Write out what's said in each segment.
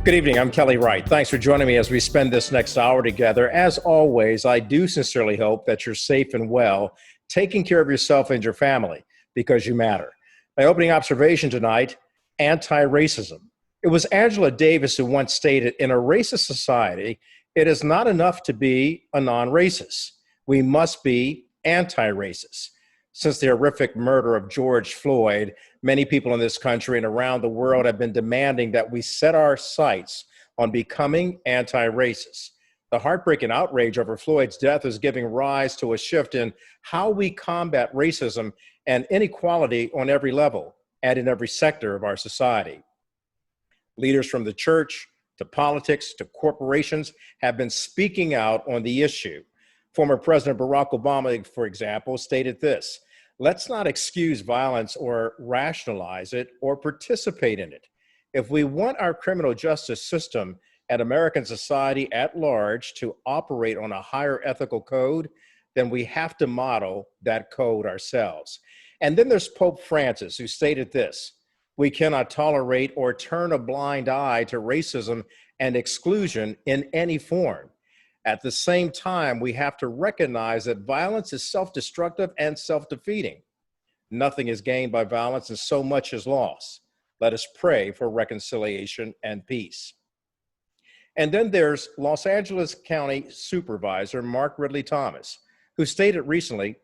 Good evening. I'm Kelly Wright. Thanks for joining me as we spend this next hour together. As always, I do sincerely hope that you're safe and well, taking care of yourself and your family because you matter. My opening observation tonight, anti-racism. It was Angela Davis who once stated, in a racist society, it is not enough to be a non-racist. We must be anti-racist. Since the horrific murder of George Floyd, many people in this country and around the world have been demanding that we set our sights on becoming anti-racist. The heartbreak and outrage over Floyd's death is giving rise to a shift in how we combat racism and inequality on every level and in every sector of our society. Leaders from the church to politics to corporations have been speaking out on the issue. Former President Barack Obama, for example, stated this: let's not excuse violence or rationalize it or participate in it. If we want our criminal justice system and American society at large to operate on a higher ethical code, then we have to model that code ourselves. And then there's Pope Francis, who stated this: we cannot tolerate or turn a blind eye to racism and exclusion in any form. At the same time, we have to recognize that violence is self-destructive and self-defeating. Nothing is gained by violence and so much is lost. Let us pray for reconciliation and peace. And then there's Los Angeles County Supervisor Mark Ridley Thomas, who stated recently,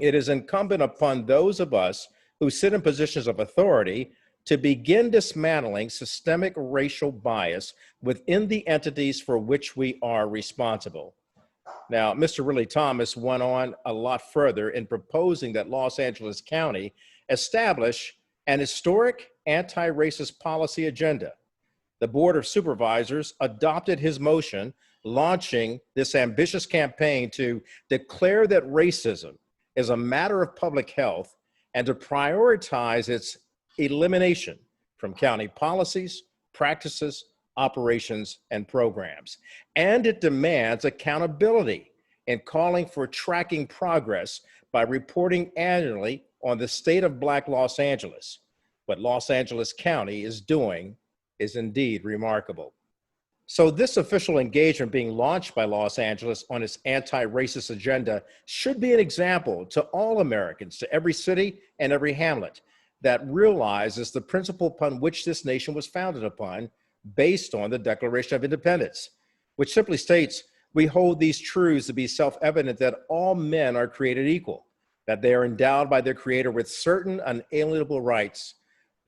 it is incumbent upon those of us who sit in positions of authority to begin dismantling systemic racial bias within the entities for which we are responsible. Now, Mr. Ridley Thomas went on a lot further in proposing that Los Angeles County establish an historic anti-racist policy agenda. The Board of Supervisors adopted his motion, launching this ambitious campaign to declare that racism is a matter of public health and to prioritize its elimination from county policies, practices, operations, and programs. And it demands accountability in calling for tracking progress by reporting annually on the state of Black Los Angeles. What Los Angeles County is doing is indeed remarkable. So this official engagement being launched by Los Angeles on its anti-racist agenda should be an example to all Americans, to every city and every hamlet, that realizes the principle upon which this nation was founded upon, based on the Declaration of Independence, which simply states, we hold these truths to be self-evident that all men are created equal, that they are endowed by their Creator with certain unalienable rights,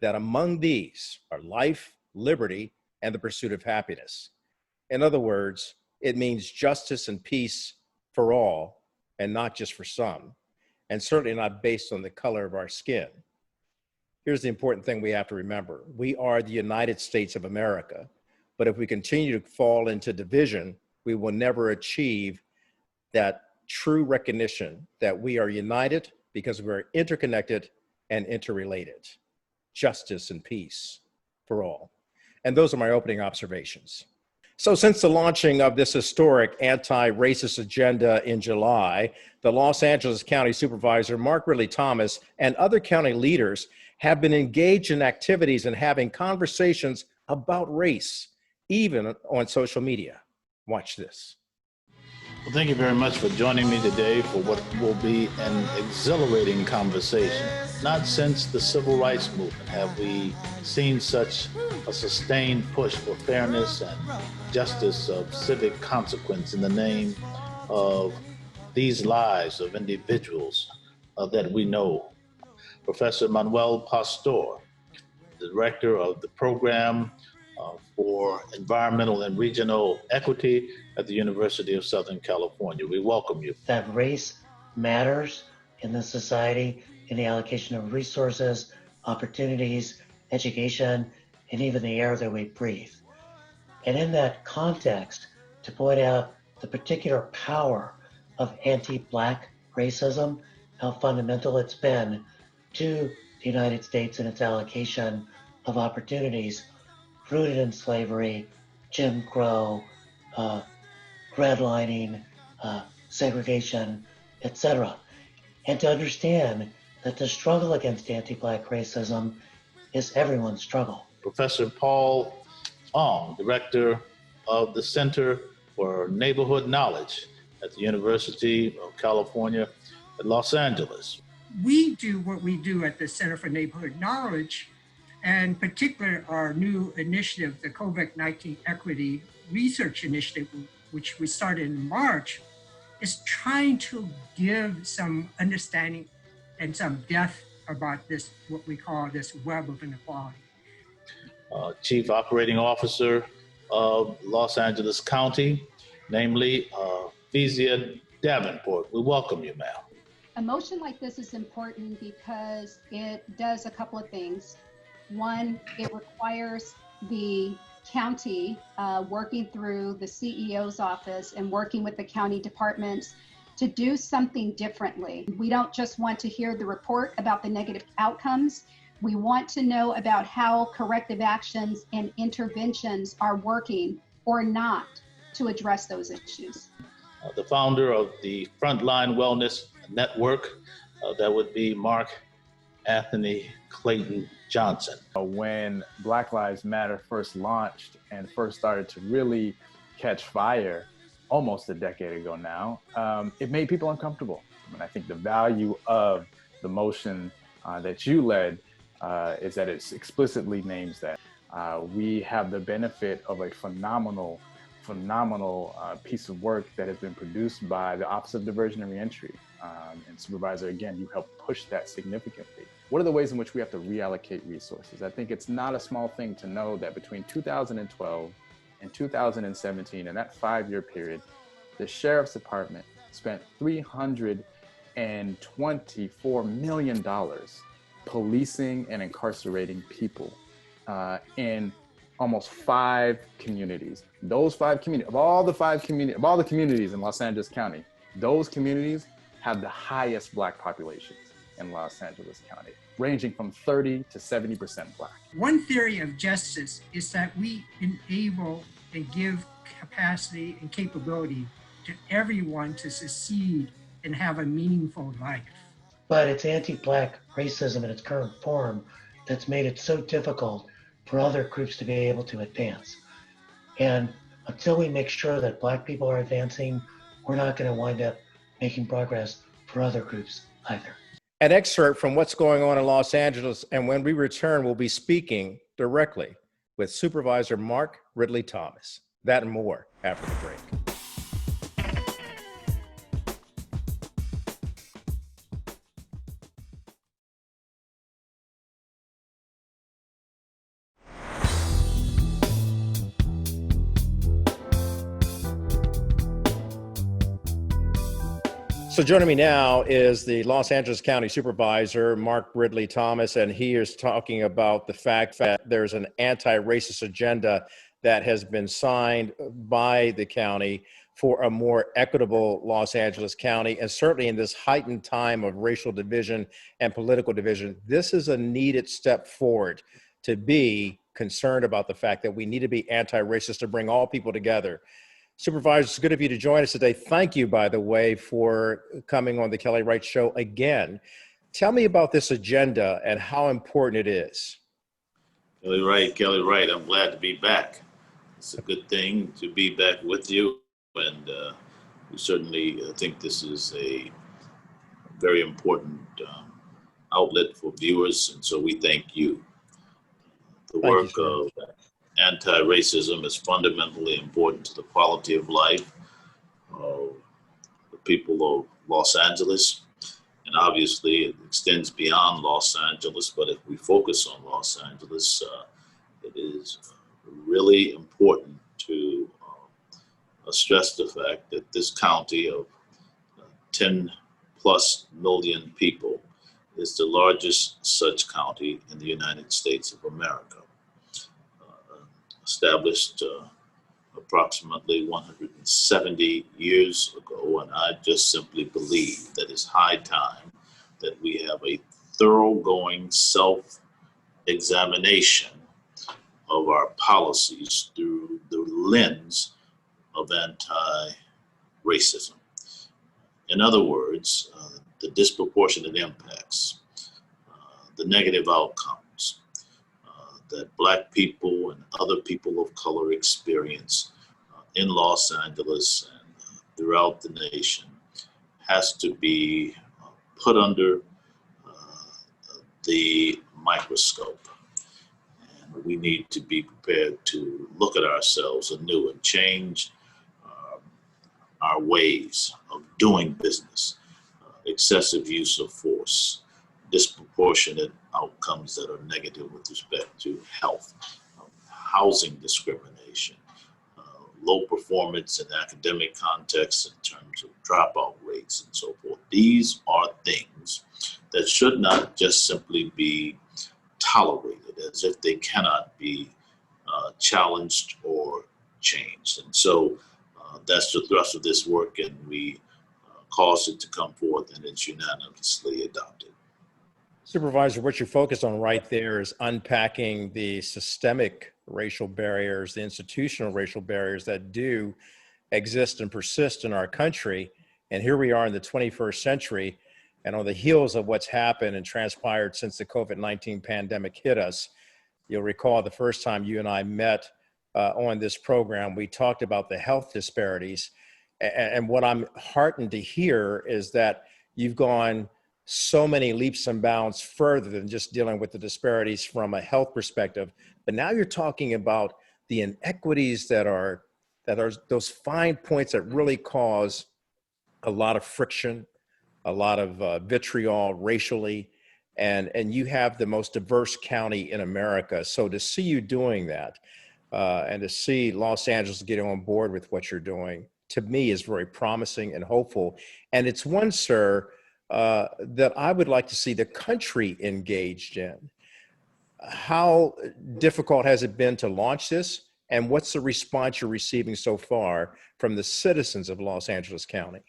that among these are life, liberty, and the pursuit of happiness. In other words, it means justice and peace for all, and not just for some, and certainly not based on the color of our skin. Here's the important thing we have to remember. We are the United States of America, but if we continue to fall into division, we will never achieve that true recognition that we are united because we're interconnected and interrelated. Justice and peace for all. And those are my opening observations. So since the launching of this historic anti-racist agenda in July, the Los Angeles County Supervisor, Mark Ridley Thomas, and other county leaders have been engaged in activities and having conversations about race, even on social media. Watch this. Well, thank you very much for joining me today for what will be an exhilarating conversation. Not since the Civil Rights Movement have we seen such a sustained push for fairness and justice of civic consequence in the name of these lives of individuals that we know. Professor Manuel Pastor, the director of the program for Environmental and Regional Equity at the University of Southern California. We welcome you. That race matters in the society, in the allocation of resources, opportunities, education, and even the air that we breathe. And in that context, to point out the particular power of anti-Black racism, how fundamental it's been to the United States and its allocation of opportunities rooted in slavery, Jim Crow, redlining, segregation, etc. And to understand that the struggle against anti-Black racism is everyone's struggle. Professor Paul Ong, Director of the Center for Neighborhood Knowledge at the University of California at Los Angeles. We do what we do at the Center for Neighborhood Knowledge, and in particular our new initiative, the COVID-19 Equity Research Initiative, which we started in March, is trying to give some understanding and some depth about this, what we call this web of inequality. Chief Operating Officer of Los Angeles County, namely Vezia Davenport. We welcome you, ma'am. A motion like this is important because it does a couple of things. One, it requires the county working through the CEO's office and working with the county departments to do something differently. We don't just want to hear the report about the negative outcomes. We want to know about how corrective actions and interventions are working or not to address those issues. The founder of the Frontline Wellness Network, that would be Mark Anthony Clayton Johnson. When Black Lives Matter first launched and first started to really catch fire almost a decade ago now, it made people uncomfortable. And I think the value of the motion that you led is that it explicitly names that. We have the benefit of a phenomenal piece of work that has been produced by the Office of Diversion and Reentry. And Supervisor, again, you helped push that significantly. What are the ways in which we have to reallocate resources? I think it's not a small thing to know that between 2012 and 2017, in that 5-year period, the Sheriff's Department spent $324 million policing and incarcerating people in almost 5 communities. Those 5 communities, of all the communities in Los Angeles County, those communities have the highest Black populations in Los Angeles County, ranging from 30 to 70% Black. One theory of justice is that we enable and give capacity and capability to everyone to succeed and have a meaningful life. But it's anti-Black racism in its current form that's made it so difficult for other groups to be able to advance. And until we make sure that Black people are advancing, we're not going to wind up making progress for other groups either. An excerpt from what's going on in Los Angeles, and when we return, we'll be speaking directly with Supervisor Mark Ridley Thomas. That and more after the break. So joining me now is the Los Angeles County Supervisor, Mark Ridley Thomas, and he is talking about the fact that there's an anti-racist agenda that has been signed by the county for a more equitable Los Angeles County. And certainly in this heightened time of racial division and political division, this is a needed step forward to be concerned about the fact that we need to be anti-racist to bring all people together. Supervisor, it's good of you to join us today. Thank you, by the way, for coming on the Kelly Wright Show again. Tell me about this agenda and how important it is. Kelly Wright, I'm glad to be back. It's a good thing to be back with you, and we certainly think this is a very important outlet for viewers, and so we thank you. The work of anti-racism is fundamentally important to the quality of life of the people of Los Angeles. And obviously it extends beyond Los Angeles, but if we focus on Los Angeles, it is really important to stress the fact that this county of 10 plus million people is the largest such county in the United States of America. Established approximately 170 years ago, and I just simply believe that it's high time that we have a thoroughgoing self-examination of our policies through the lens of anti-racism. In other words, the disproportionate impacts, the negative outcomes, that Black people and other people of color experience in Los Angeles and throughout the nation has to be put under the microscope. And we need to be prepared to look at ourselves anew and change our ways of doing business, excessive use of force, disproportionate outcomes that are negative with respect to health, housing discrimination, low performance in academic contexts in terms of dropout rates and so forth. These are things that should not just simply be tolerated as if they cannot be challenged or changed. And so that's the thrust of this work, and we caused it to come forth, and it's unanimously adopted. Supervisor, what you're focused on right there is unpacking the systemic racial barriers, the institutional racial barriers that do exist and persist in our country. And here we are in the 21st century, and on the heels of what's happened and transpired since the COVID-19 pandemic hit us. You'll recall the first time you and I met on this program, we talked about the health disparities. And what I'm heartened to hear is that you've gone so many leaps and bounds further than just dealing with the disparities from a health perspective. But now you're talking about the inequities that are those fine points that really cause a lot of friction, a lot of vitriol racially, and you have the most diverse county in America. So to see you doing that, and to see Los Angeles getting on board with what you're doing, to me is very promising and hopeful. And it's one, sir, that I would like to see the country engaged in. How difficult has it been to launch this? And what's the response you're receiving so far from the citizens of Los Angeles County?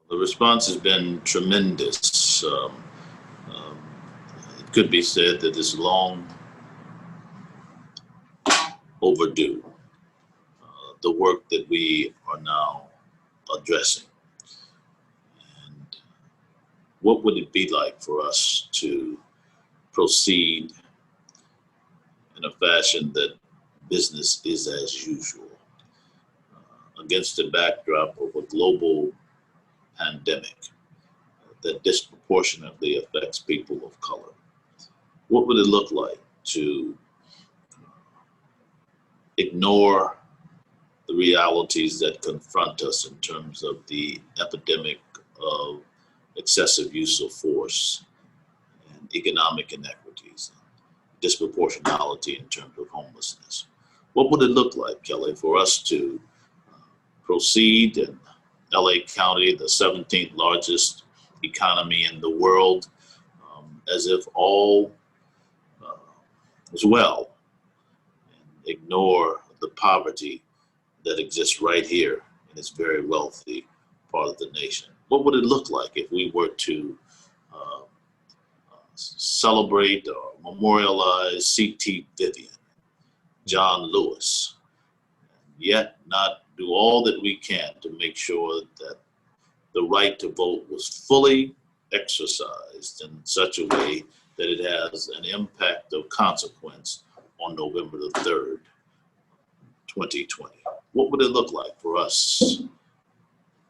The response has been tremendous. It could be said that it's long overdue, the work that we are now addressing. And what would it be like for us to proceed in a fashion that business is as usual against the backdrop of a global pandemic that disproportionately affects people of color? What would it look like to ignore the realities that confront us in terms of the epidemic of excessive use of force and economic inequities, disproportionality in terms of homelessness? What would it look like, Kelly, for us to proceed in LA County, the 17th largest economy in the world, as if all is well, and ignore the poverty that exists right here in this very wealthy part of the nation? What would it look like if we were to celebrate or memorialize C.T. Vivian, John Lewis, and yet not do all that we can to make sure that the right to vote was fully exercised in such a way that it has an impact of consequence on November the 3rd, 2020? What would it look like for us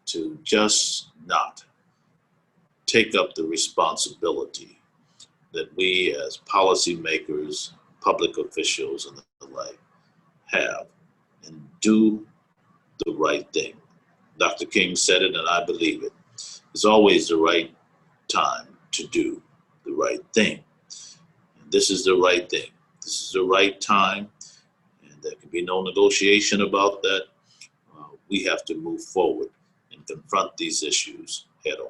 to just not take up the responsibility that we as policymakers, public officials, and the like have, and do the right thing? Dr. King said it, and I believe it. It's always the right time to do the right thing. And this is the right thing. This is the right time, and there can be no negotiation about that. We have to move forward and confront these issues head on.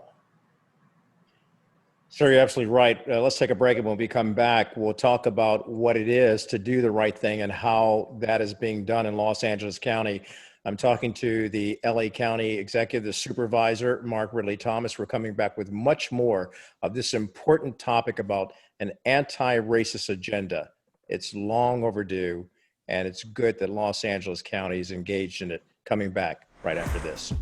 Sir, you're absolutely right. Let's take a break, and when we come back, we'll talk about what it is to do the right thing and how that is being done in Los Angeles County. I'm talking to the LA County Executive, the Supervisor, Mark Ridley Thomas. We're coming back with much more of this important topic about an anti-racist agenda. It's long overdue, and it's good that Los Angeles County is engaged in it. Coming back right after this.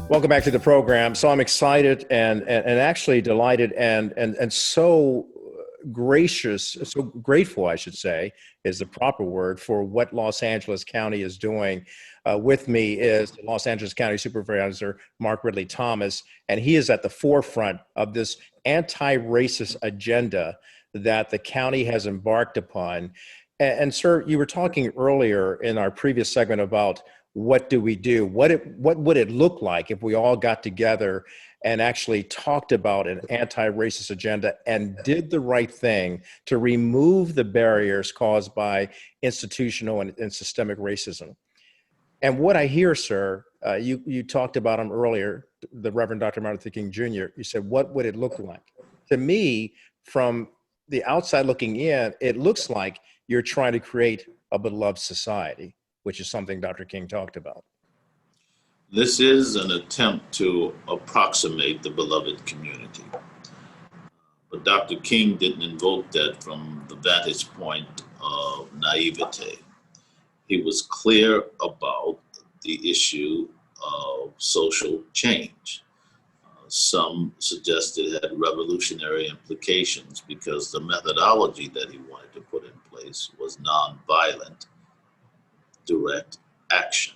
Welcome back to the program. So I'm excited and actually delighted and so gracious, so grateful, I should say, is the proper word for what Los Angeles County is doing. With me is the Los Angeles County Supervisor, Mark Ridley Thomas, and he is at the forefront of this anti-racist agenda that the county has embarked upon. And sir, you were talking earlier in our previous segment about what do we do? What would it look like if we all got together and actually talked about an anti-racist agenda and did the right thing to remove the barriers caused by institutional and systemic racism? And what I hear, sir, you talked about him earlier, the Reverend Dr. Martin Luther King Jr. You said, what would it look like? To me, from the outside looking in, it looks like you're trying to create a beloved society, which is something Dr. King talked about. This is an attempt to approximate the beloved community. But Dr. King didn't invoke that from the vantage point of naivete. He was clear about the issue of social change. Some suggested it had revolutionary implications because the methodology that he wanted to put in place was nonviolent, direct action.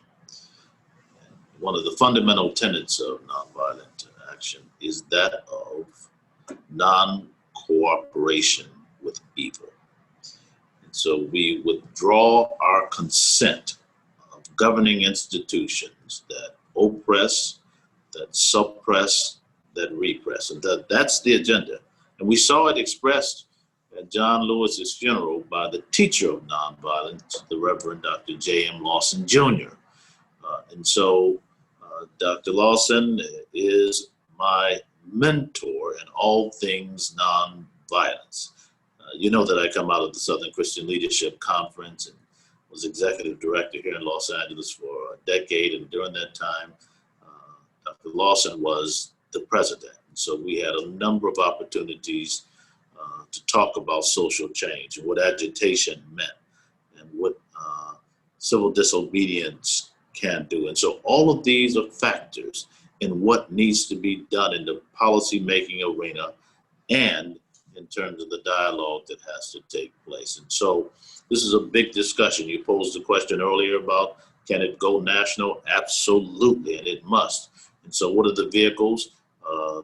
And one of the fundamental tenets of nonviolent action is that of non-cooperation with evil. And so we withdraw our consent of governing institutions that oppress, that suppress, that repress. And that's the agenda. And we saw it expressed at John Lewis's funeral by the teacher of nonviolence, the Reverend Dr. J.M. Lawson Jr. And so Dr. Lawson is my mentor in all things nonviolence. You know that I come out of the Southern Christian Leadership Conference and was executive director here in Los Angeles for a decade. And during that time, Dr. Lawson was the president. And so we had a number of opportunities to talk about social change and what agitation meant and what civil disobedience can do. And so all of these are factors in what needs to be done in the policy-making arena and in terms of the dialogue that has to take place. And so this is a big discussion. You posed the question earlier about, can it go national? Absolutely, and it must. And so what are the vehicles?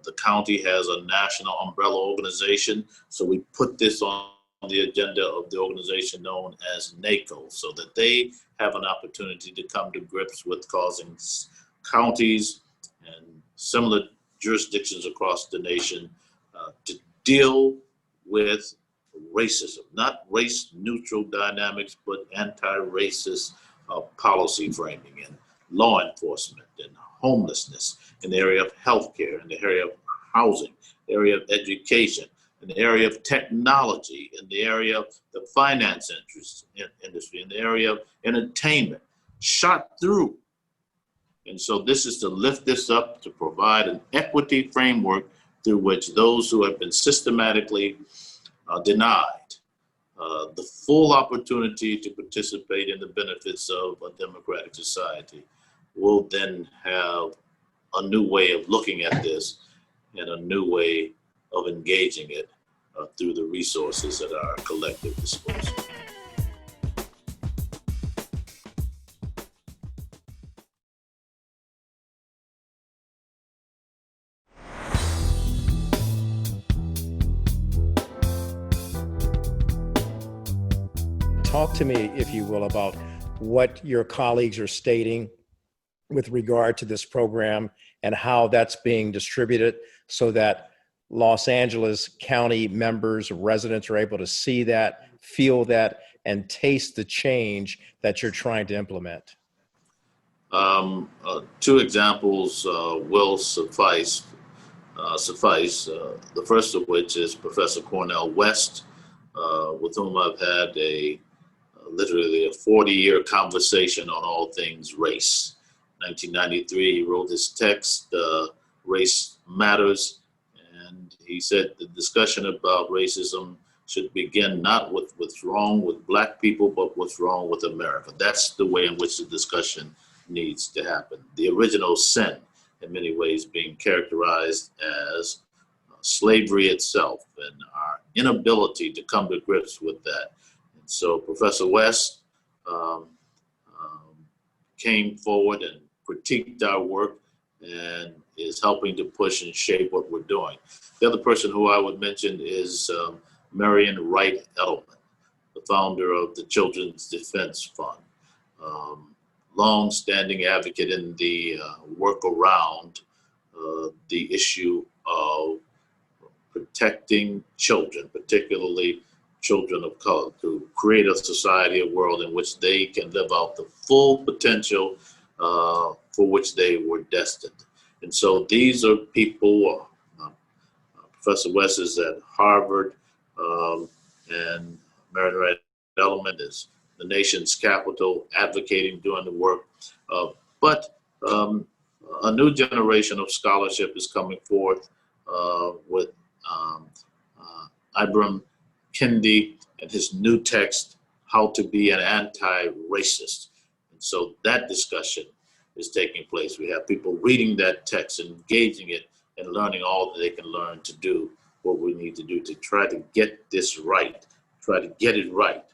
The county has a national umbrella organization. So we put this on the agenda of the organization known as NACO so that they have an opportunity to come to grips with causing counties and similar jurisdictions across the nation to deal with racism, not race neutral dynamics, but anti-racist policy framing and law enforcement and homelessness, in the area of healthcare, in the area of housing, the area of education, in the area of technology, in the area of the finance industry, in the area of entertainment, shot through. And so this is to lift this up, to provide an equity framework through which those who have been systematically denied the full opportunity to participate in the benefits of a democratic society will then have a new way of looking at this and a new way of engaging it through the resources at our collective disposal. Talk to me, if you will, about what your colleagues are stating with regard to this program and how that's being distributed so that Los Angeles County members, residents are able to see that, feel that, and taste the change that you're trying to implement. Two examples will suffice. The first of which is Professor Cornel West, with whom I've had literally a 40-year conversation on all things race. 1993, he wrote this text, Race Matters, and he said the discussion about racism should begin not with what's wrong with Black people, but what's wrong with America. That's the way in which the discussion needs to happen. The original sin in many ways being characterized as slavery itself and our inability to come to grips with that. And so Professor West um, came forward and critiqued our work and is helping to push and shape what we're doing. The other person who I would mention is Marion Wright Edelman, the founder of the Children's Defense Fund, long-standing advocate in the work around the issue of protecting children, particularly children of color, to create a society, a world in which they can live out the full potential for which they were destined. And so these are people, Professor West is at Harvard, and Marion Wright Edelman is the nation's capital, advocating, doing the work. But a new generation of scholarship is coming forth with Ibram Kendi and his new text, How to Be an Anti-Racist. And so that discussion is taking place. We have people reading that text and engaging it and learning all that they can learn to do what we need to do to try to get this right, try to get it right.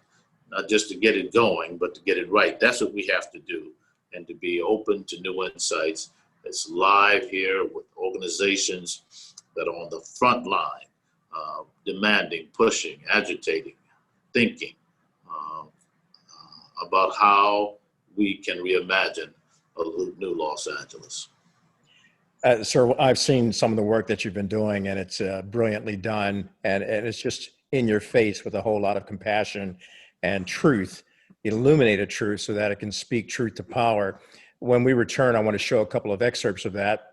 Not just to get it going, but to get it right. That's what we have to do, and to be open to new insights. It's live here with organizations that are on the front line, demanding, pushing, agitating, thinking about how we can reimagine a new Los Angeles. Sir, I've seen some of the work that you've been doing, and it's brilliantly done, and it's just in your face with a whole lot of compassion and truth, illuminated truth, so that it can speak truth to power. When we return, I want to show a couple of excerpts of that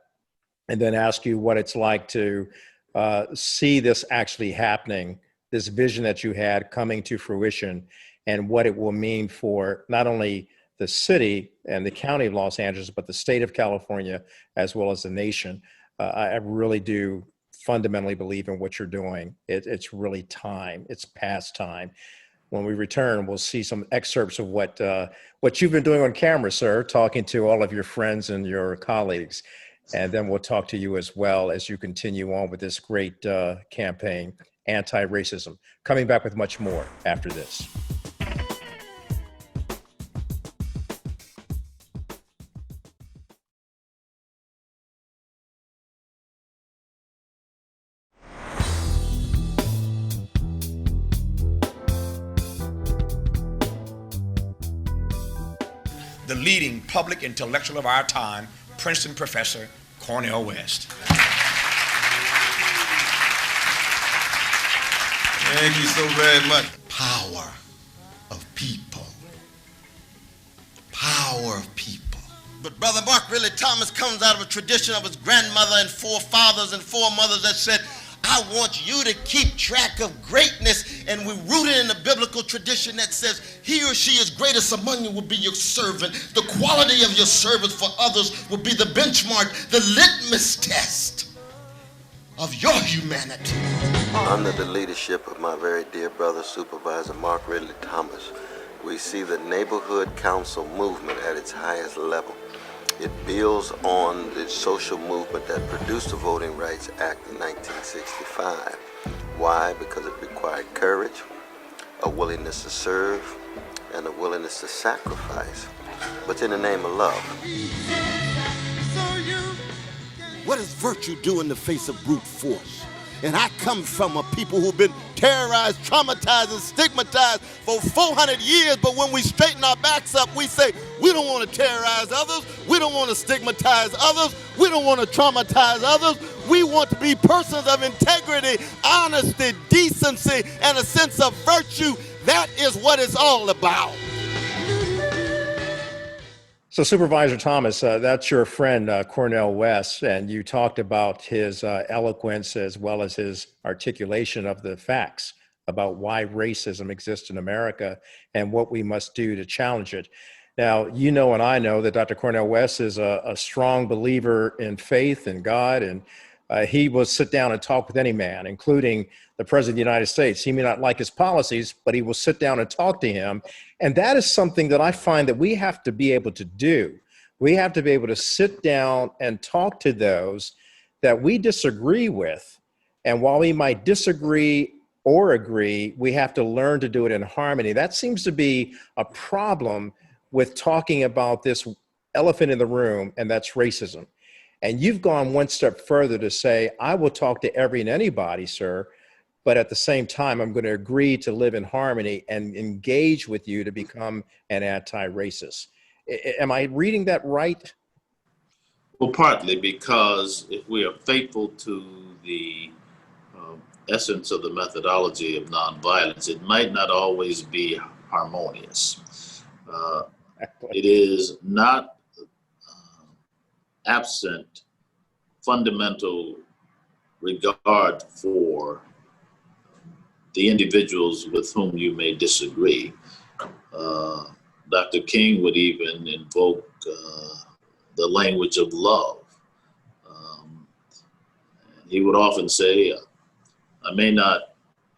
and then ask you what it's like to see this actually happening, this vision that you had coming to fruition, and what it will mean for not only the city and the county of Los Angeles, but the state of California, as well as the nation. I really do fundamentally believe in what you're doing. It's really time. It's past time. When we return, we'll see some excerpts of what you've been doing on camera, sir, talking to all of your friends and your colleagues. And then we'll talk to you as well as you continue on with this great campaign, anti-racism. Coming back with much more after this. The leading public intellectual of our time, Princeton professor Cornel West. Thank you so very much. Power of people. Power of people. But Brother Mark Ridley Thomas comes out of a tradition of his grandmother and forefathers and foremothers that said, I want you to keep track of greatness, and we rooted in the biblical tradition that says he or she is greatest among you will be your servant. The quality of your service for others will be the benchmark, the litmus test of your humanity. Under the leadership of my very dear brother, Supervisor Mark Ridley Thomas, we see the neighborhood council movement at its highest level. It builds on the social movement that produced the Voting Rights Act in 1965. Why? Because it required courage, a willingness to serve, and a willingness to sacrifice, but in the name of love. What does virtue do in the face of brute force? And I come from a people who've been terrorized, traumatized, and stigmatized for 400 years, but when we straighten our backs up, we say, we don't want to terrorize others, we don't want to stigmatize others, we don't want to traumatize others, we want to be persons of integrity, honesty, decency, and a sense of virtue. That is what it's all about. So Supervisor Thomas, that's your friend, Cornel West, and you talked about his eloquence as well as his articulation of the facts about why racism exists in America and what we must do to challenge it. Now, you know and I know that Dr. Cornel West is a strong believer in faith and God, and he will sit down and talk with any man, including the President of the United States. He may not like his policies, but he will sit down and talk to him. And that is something that I find that we have to be able to do. We have to be able to sit down and talk to those that we disagree with. And while we might disagree or agree, we have to learn to do it in harmony. That seems to be a problem with talking about this elephant in the room, and that's racism. And you've gone one step further to say, I will talk to every and anybody, sir, but at the same time, I'm going to agree to live in harmony and engage with you to become an anti-racist. Am I reading that right? Well, partly because if we are faithful to the essence of the methodology of nonviolence, it might not always be harmonious. It is not absent fundamental regard for the individuals with whom you may disagree. Dr. King would even invoke the language of love. He would often say, I may not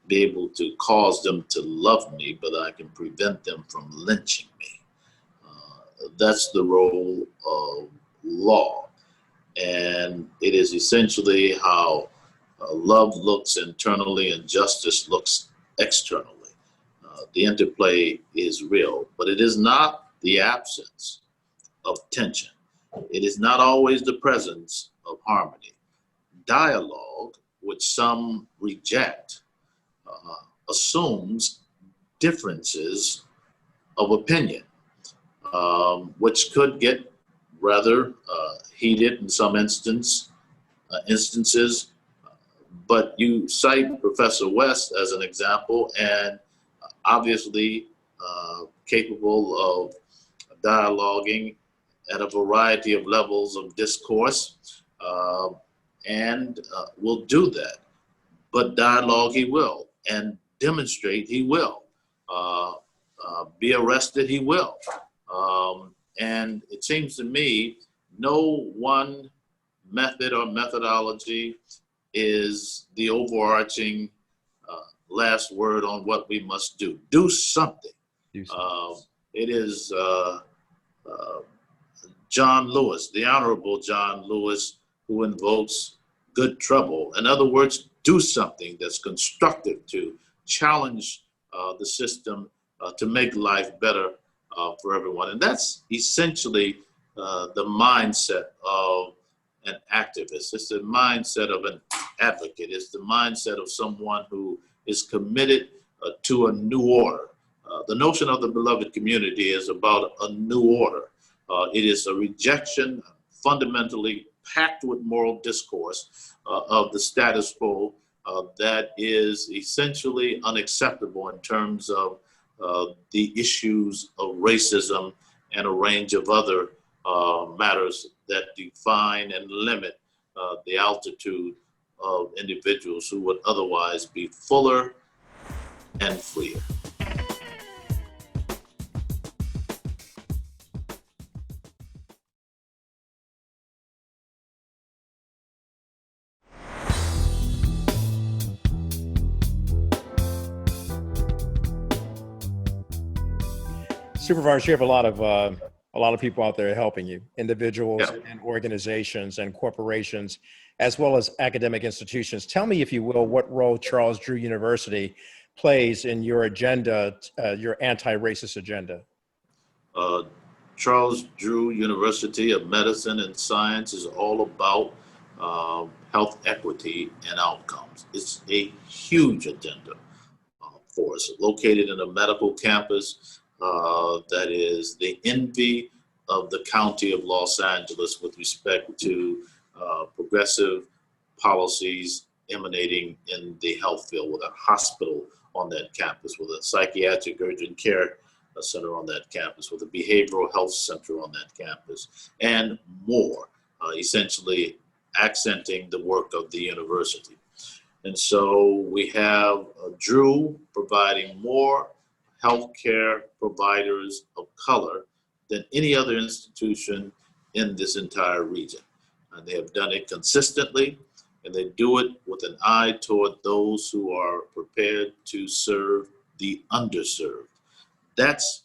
be able to cause them to love me, but I can prevent them from lynching me. That's the role of law. And it is essentially how love looks internally and justice looks externally. The interplay is real, but it is not the absence of tension. It is not always the presence of harmony. Dialogue, which some reject, assumes differences of opinion, which could get rather heated in some instances. But you cite Professor West as an example, and obviously capable of dialoguing at a variety of levels of discourse, and will do that. But dialogue he will, and demonstrate he will. Be arrested he will. And it seems to me no one method or methodology is the overarching last word on what we must do. Do something. It is John Lewis, the Honorable John Lewis, who invokes good trouble. In other words, do something that's constructive to challenge the system to make life better for everyone. And that's essentially the mindset of an activist. It's the mindset of an advocate. It's the mindset of someone who is committed to a new order. The notion of the beloved community is about a new order. It is a rejection, fundamentally packed with moral discourse of the status quo that is essentially unacceptable in terms of the issues of racism and a range of other matters that define and limit the altitude of individuals who would otherwise be fuller and freer. Supervisor, you have a lot of people out there helping you, individuals and organizations and corporations, as well as academic institutions. Tell me, if you will, what role Charles Drew University plays in your agenda, your anti-racist agenda. Charles Drew University of Medicine and Science is all about health equity and outcomes. It's a huge agenda for us. Located in a medical campus that is the envy of the county of Los Angeles with respect to progressive policies emanating in the health field, with a hospital on that campus, with a psychiatric urgent care center on that campus, with a behavioral health center on that campus, and more, essentially accenting the work of the university. And so we have Drew providing more healthcare providers of color than any other institution in this entire region. And they have done it consistently, and they do it with an eye toward those who are prepared to serve the underserved. That's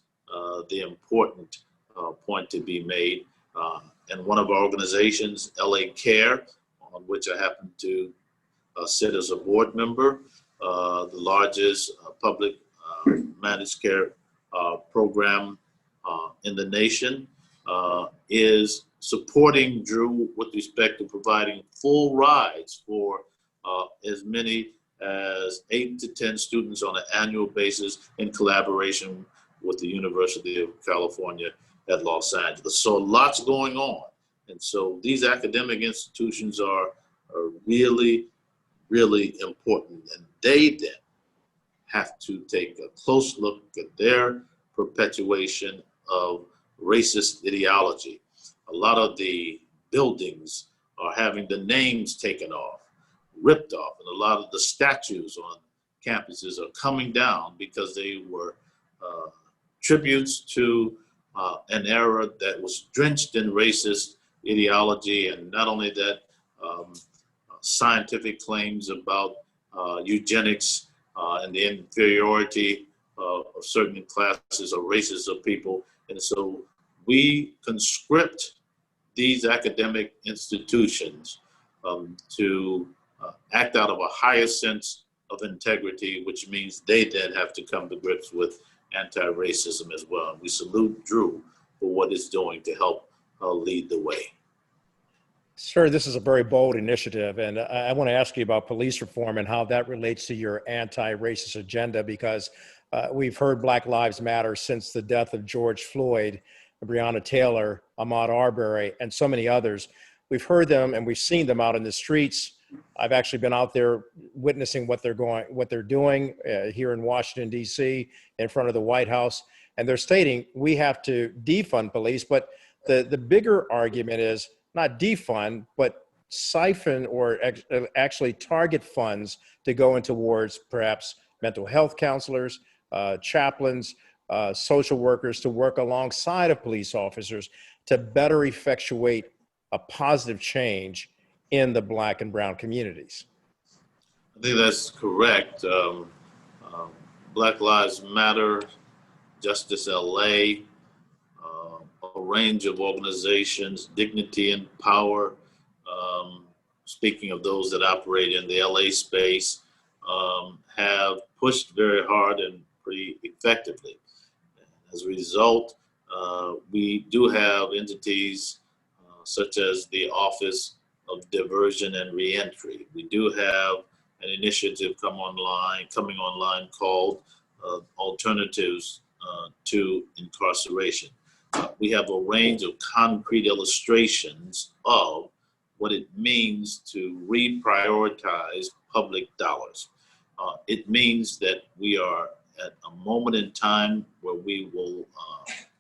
the important point to be made. And one of our organizations, LA Care, on which I happen to sit as a board member, the largest public managed care program in the nation, is supporting Drew with respect to providing full rides for as many as 8 to 10 students on an annual basis in collaboration with the University of California at Los Angeles. So lots going on. And so these academic institutions are really, really important. And they then have to take a close look at their perpetuation of racist ideology. A lot of the buildings are having the names taken off, ripped off, and a lot of the statues on campuses are coming down because they were tributes to an era that was drenched in racist ideology, and not only that, scientific claims about eugenics and the inferiority of certain classes or races of people. And so we conscript these academic institutions to act out of a higher sense of integrity, which means they then have to come to grips with anti-racism as well. And we salute Drew for what it's doing to help lead the way. Sir, this is a very bold initiative, and I want to ask you about police reform and how that relates to your anti-racist agenda, because we've heard Black Lives Matter since the death of George Floyd, Breonna Taylor, Ahmaud Arbery, and so many others. We've heard them and we've seen them out in the streets. I've actually been out there witnessing what they're doing here in Washington, D.C., in front of the White House, and they're stating we have to defund police, but the bigger argument is not defund, but siphon or actually target funds to go in towards perhaps mental health counselors, chaplains, social workers to work alongside of police officers to better effectuate a positive change in the Black and brown communities. I think that's correct. Black Lives Matter, Justice LA, a range of organizations, Dignity and Power, speaking of those that operate in the LA space, have pushed very hard and pretty effectively. As a result, we do have entities such as the Office of Diversion and Reentry. We do have an initiative coming online called Alternatives to Incarceration. We have a range of concrete illustrations of what it means to reprioritize public dollars. It means that we are at a moment in time where we will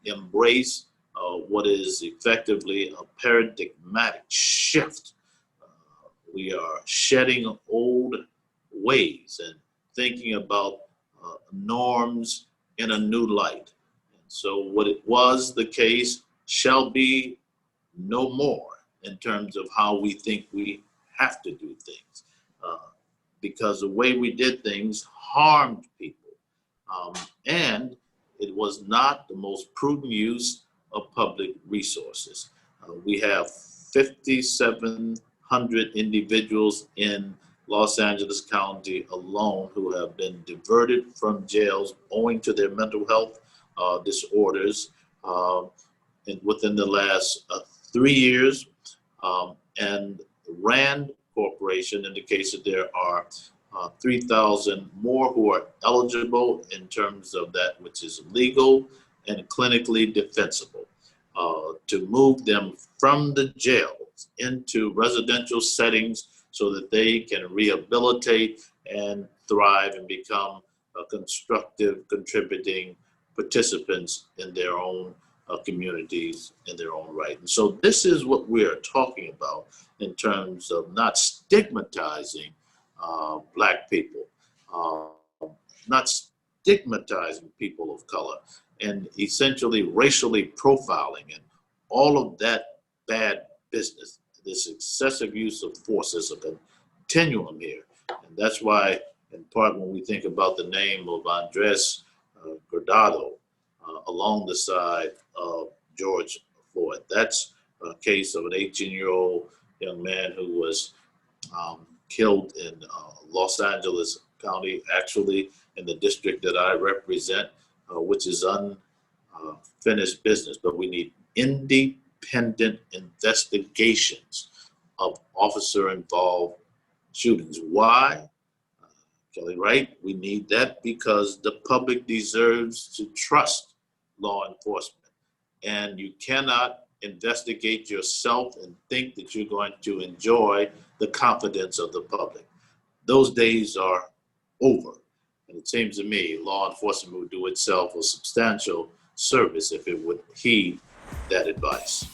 embrace what is effectively a paradigmatic shift. We are shedding old ways and thinking about norms in a new light. So what it was the case shall be no more in terms of how we think we have to do things, because the way we did things harmed people, and it was not the most prudent use of public resources. We have 5,700 individuals in Los Angeles County alone who have been diverted from jails owing to their mental health disorders within the last 3 years. And RAND Corporation indicates that there are 3,000 more who are eligible in terms of that which is legal and clinically defensible, to move them from the jails into residential settings so that they can rehabilitate and thrive and become constructive, contributing participants in their own communities in their own right. And so this is what we are talking about in terms of not stigmatizing Black people, not stigmatizing people of color, and essentially racially profiling and all of that bad business. This excessive use of force is a continuum here. And that's why, in part, when we think about the name of Andres Guardado along the side of George Floyd, that's case of an 18-year-old young man who was killed in Los Angeles County, actually in the district that I represent, which is unfinished business. But we need independent investigations of officer-involved shootings. Why? Kelly Wright, we need that because the public deserves to trust law enforcement. And you cannot investigate yourself and think that you're going to enjoy the confidence of the public. Those days are over. And it seems to me law enforcement would do itself a substantial service if it would heed that advice.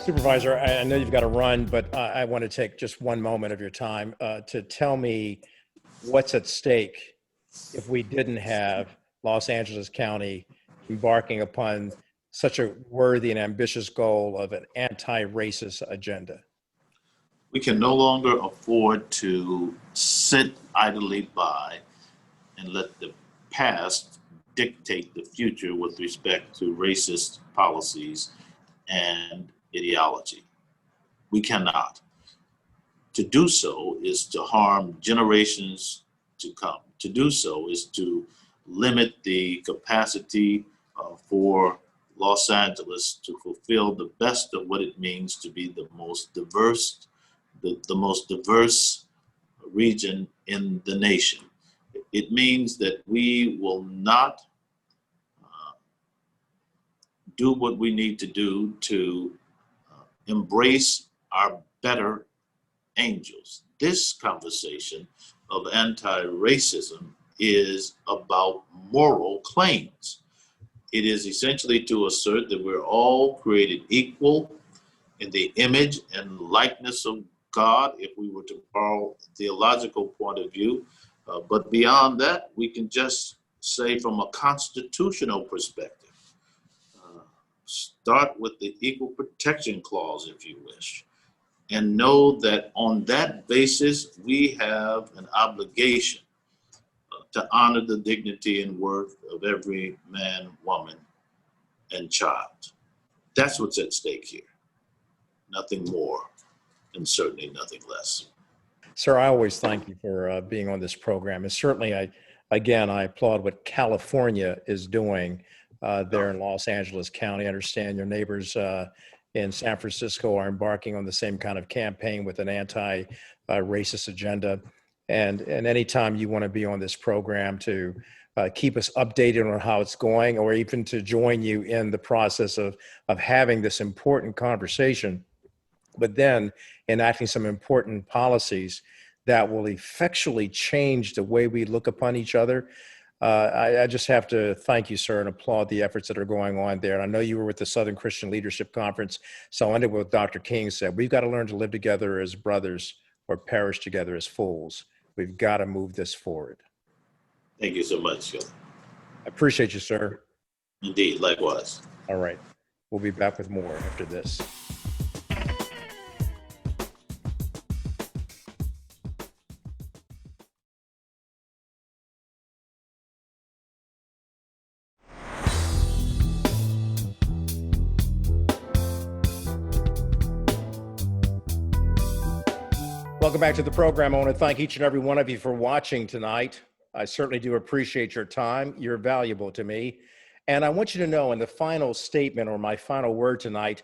Supervisor, I know you've got to run, but I want to take just one moment of your time to tell me what's at stake if we didn't have Los Angeles County embarking upon such a worthy and ambitious goal of an anti-racist agenda. We can no longer afford to sit idly by and let the past dictate the future with respect to racist policies and ideology. We cannot. To do so is to harm generations to come. To do so is to limit the capacity for Los Angeles to fulfill the best of what it means to be the most diverse, the most diverse region in the nation. It means that we will not do what we need to do to embrace our better angels. This conversation of anti-racism is about moral claims. It is essentially to assert that we're all created equal in the image and likeness of God, if we were to borrow a theological point of view. But beyond that, we can just say from a constitutional perspective, start with the Equal Protection Clause, if you wish, and know that on that basis, we have an obligation to honor the dignity and worth of every man, woman, and child. That's what's at stake here. Nothing more, and certainly nothing less. Sir, I always thank you for being on this program. And certainly, I applaud what California is doing there in Los Angeles County. I understand your neighbors in San Francisco are embarking on the same kind of campaign with an anti-racist agenda. And anytime you want to be on this program to keep us updated on how it's going, or even to join you in the process of having this important conversation, but then enacting some important policies that will effectually change the way we look upon each other. I just have to thank you, sir, and applaud the efforts that are going on there. And I know you were with the Southern Christian Leadership Conference, so I'll end it with what Dr. King said. We've got to learn to live together as brothers or perish together as fools. We've got to move this forward. Thank you so much, Phil. I appreciate you, sir. Indeed, likewise. All right. We'll be back with more after this. Welcome back to the program. I want to thank each and every one of you for watching tonight. I certainly do appreciate your time. You're valuable to me. And I want you to know in the final statement, or my final word tonight,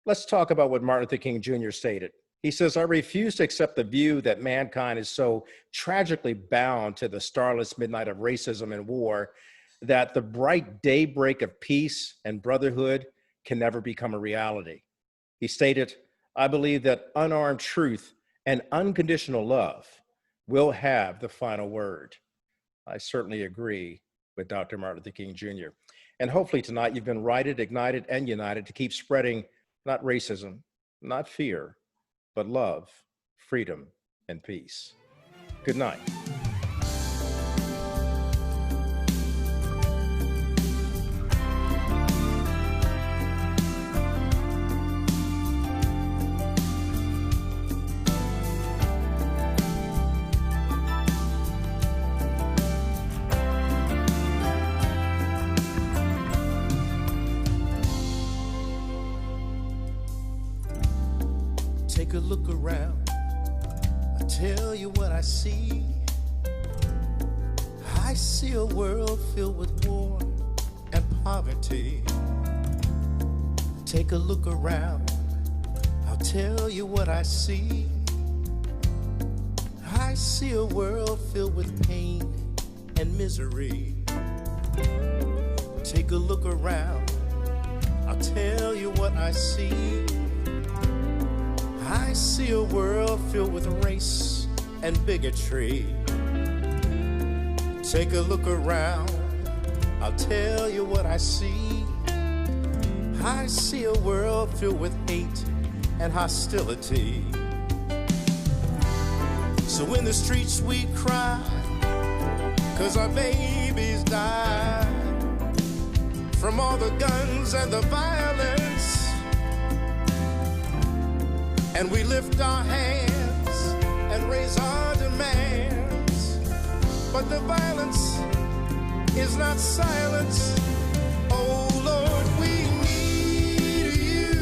let's talk about what Martin Luther King Jr. stated. He says, "I refuse to accept the view that mankind is so tragically bound to the starless midnight of racism and war that the bright daybreak of peace and brotherhood can never become a reality." He stated, "I believe that unarmed truth and unconditional love will have the final word." I certainly agree with Dr. Martin Luther King Jr. And hopefully tonight you've been righted, ignited, and united to keep spreading not racism, not fear, but love, freedom, and peace. Good night. around, I'll tell you what I see. I see a world filled with war and poverty. Take a look around, I'll tell you what I see. I see a world filled with pain and misery. Take a look around, I'll tell you what I see. I see a world filled with race and bigotry. Take a look around, I'll tell you what I see. I see a world filled with hate and hostility. So in the streets we cry, 'cause our babies die from all the guns and the violence. And we lift our hands and raise our demands. But the violence is not silence. Oh Lord, we need you.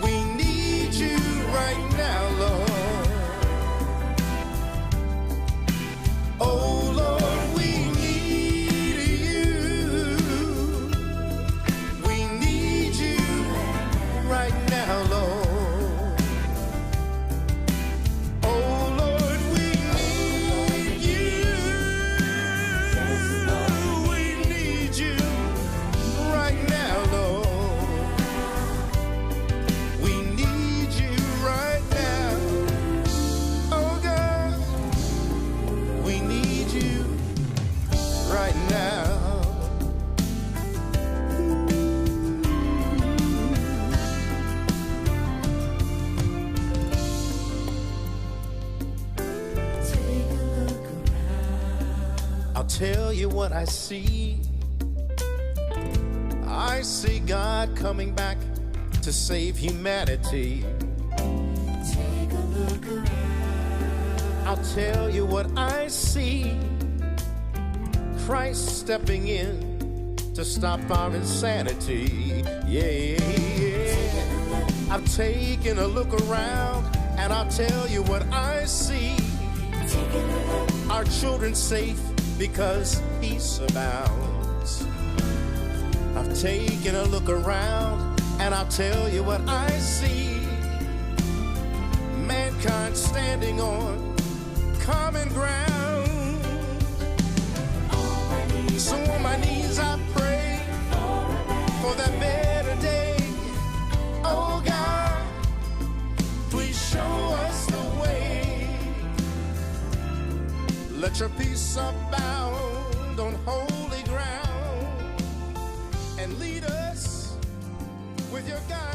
We need you right now, Lord. Oh Lord, we need you. We need you right now, Lord. Oh Lord, we need you. We need you right now, Lord. We need you right now. Oh God, we need you right now. I'll tell you what I see. I see God coming back to save humanity. Take a look around. I'll tell you what I see. Christ stepping in to stop our insanity. Yeah. I've taken a look around and I'll tell you what I see. Our children safe because peace abounds. I've taken a look around and I'll tell you what I see. Mankind standing on common ground. So on my knees I pray for that better day. Oh God, please show us the way. Let your peace abound on holy ground and lead us with your guidance.